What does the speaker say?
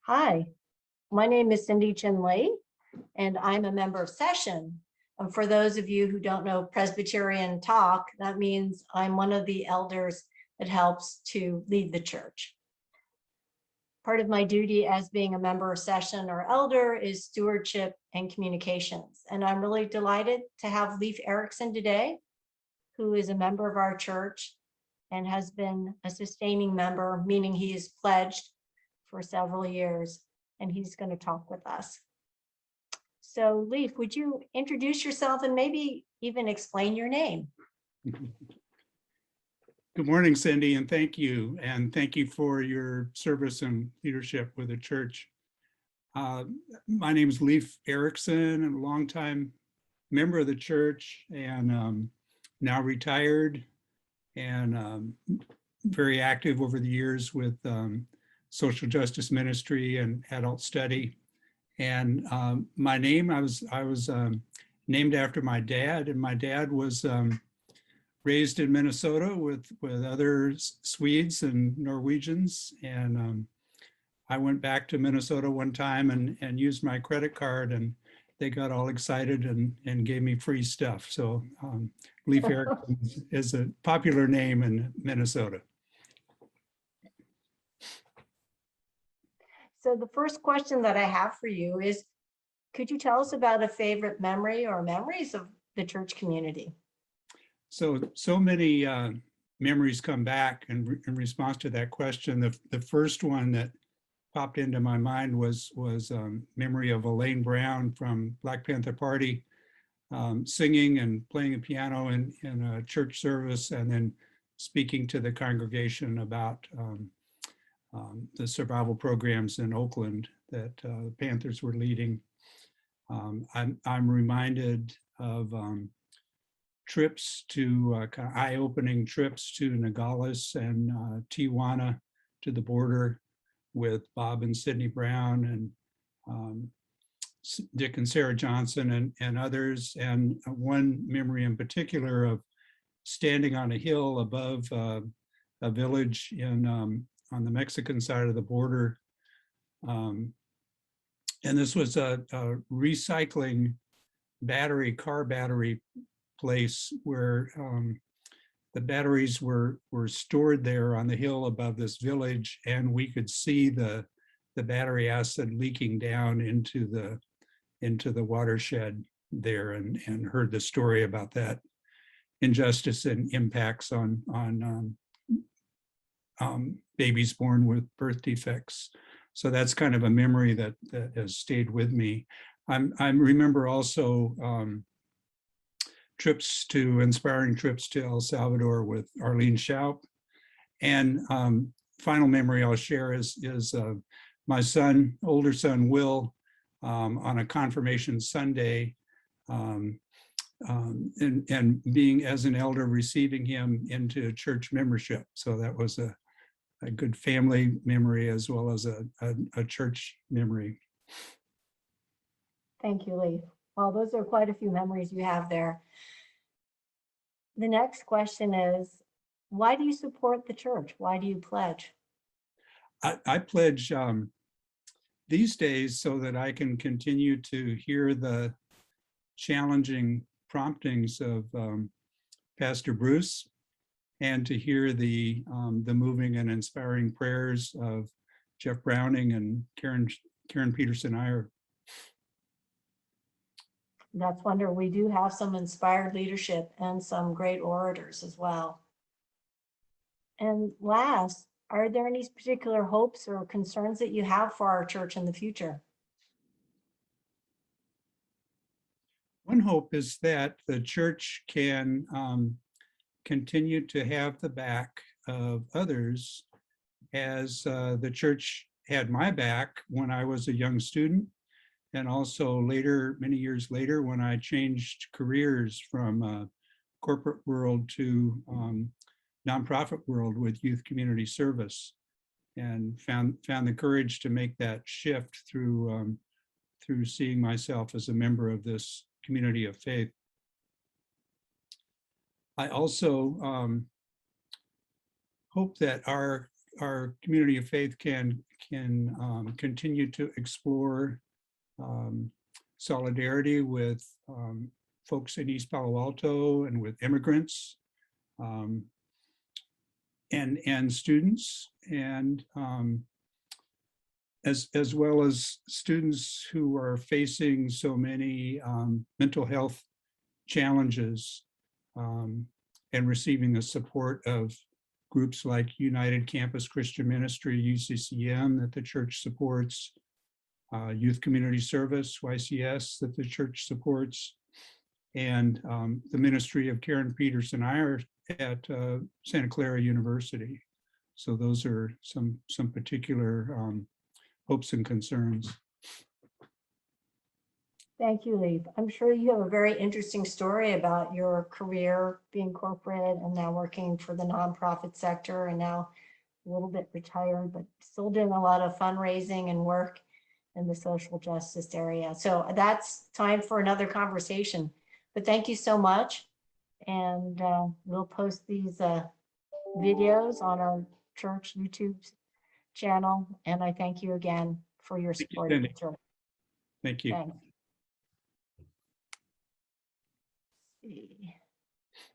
Hi, my name is Cindy Chinley, and I'm a member of Session. And for those of you who don't know Presbyterian talk, that means I'm one of the elders that helps to lead the church. Part of my duty as being a member of Session or elder is stewardship and communications. And I'm really delighted to have Leif Erickson today, who is a member of our church and has been a sustaining member, meaning he is pledged for several years, and he's going to talk with us. So Leif, would you introduce yourself and maybe even explain your name? Good morning, Cindy, and thank you. And thank you for your service and leadership with the church. My name is Leif Erickson. I'm a longtime member of the church and now retired and very active over the years with social justice ministry and adult study. And my name, I was named after my dad, and my dad was raised in Minnesota with other Swedes and Norwegians. And I went back to Minnesota one time and used my credit card, and they got all excited and gave me free stuff. So Leif Erickson is a popular name in Minnesota. So the first question that I have for you is, could you tell us about a favorite memory or memories of the church community? So many memories come back in response to that question. The first one that popped into my mind was memory of Elaine Brown from Black Panther Party, singing and playing the piano in a church service, and then speaking to the congregation about the survival programs in Oakland that the Panthers were leading. I'm reminded of trips to kind of eye-opening trips to Nogales and Tijuana to the border with Bob and Sidney Brown and Dick and Sarah Johnson and others. And one memory in particular of standing on a hill above a village on the Mexican side of the border. And this was a recycling car battery place where the batteries were stored there on the hill above this village, and we could see the battery acid leaking down into the watershed there, and heard the story about that injustice and impacts on babies born with birth defects. So that's kind of a memory that has stayed with me. I remember also inspiring trips to El Salvador with reyes-chow. And final memory I'll share is my older son, Will, on a confirmation Sunday, and being as an elder, receiving him into church membership. So that was a good family memory as well as a church memory. Thank you, Leif. Well, those are quite a few memories you have there. The next question is, why do you support the church? Why do you pledge? I pledge these days so that I can continue to hear the challenging promptings of Pastor Bruce, and to hear the moving and inspiring prayers of Jeff Browning and Karen Peterson-Iyer. That's wonderful. We do have some inspired leadership and some great orators as well. And last, are there any particular hopes or concerns that you have for our church in the future? One hope is that the church can continue to have the back of others, as the church had my back when I was a young student, and also later, many years later, when I changed careers from corporate world to nonprofit world with youth community service, and found the courage to make that shift through seeing myself as a member of this community of faith. I also hope that our community of faith can continue to explore solidarity with folks in East Palo Alto and with immigrants and students, and as well as students who are facing so many mental health challenges, and receiving the support of groups like United Campus Christian Ministry, UCCM, that the church supports, Youth Community Service, YCS, that the church supports, and the ministry of Karen Peterson Iyer at Santa Clara University. So those are some particular hopes and concerns. Thank you, Leif. I'm sure you have a very interesting story about your career being corporate and now working for the nonprofit sector, and now a little bit retired, but still doing a lot of fundraising and work in the social justice area. So that's time for another conversation. But thank you so much. And we'll post these videos on our church YouTube channel. And I thank you again for your support. Cindy. Thank you. Thanks. See.